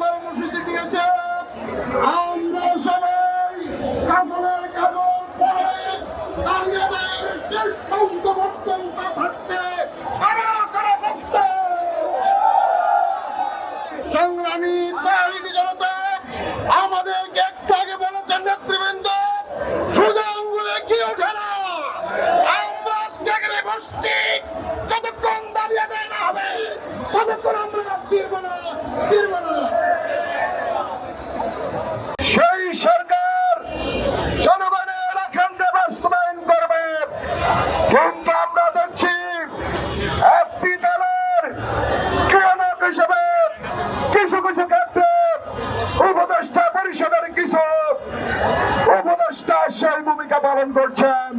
কর্মসূচি দিয়েছে। আমরা সবাই কাপড়ের কাপড় পরে তালিবানের শেষ পর্যন্ত থাকতে সংগ্রামী তাহিনী জনতা আমাদেরকে একটু আগে বলেছেন নেতৃবৃন্দ, সোজা আঙ্গুলে কি ওঠে না। আমরা সেখানে বসছি, যতক্ষণ দাবি আদায় না হবে ততক্ষণ আমরা ফিরবো না। সেই সরকার জনগণের আকাঙ্ক্ষা বাস্তবায়ন করবে, কিন্তু আমরা দেখছি একটি দলের ক্রিয়ানক হিসেবে কিছু ক্ষেত্রে উপদেষ্টা পরিষদের কিছু উপদেষ্টা সেই ভূমিকা পালন করছেন।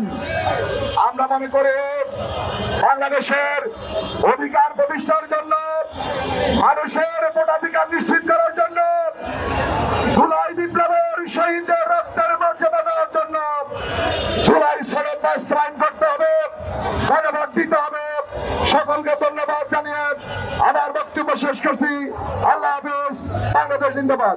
আমরা মনে করি বাংলাদেশের অধিকার প্রতিষ্ঠার জন্য, মানুষের ভোটাধিকার নিশ্চিত করার জন্য, জুলাই বিপ্লবের শহীদদের রক্তের মর্যাদা দেওয়ার জন্য জুলাই সনদ বাস্তবায়ন করতে হবে, গণভোট দিতে হবে। সকলকে ধন্যবাদ জানিয়ে আমার বক্তব্য শেষ করছি। আল্লাহ হাফেজ। বাংলাদেশ জিন্দাবাদ।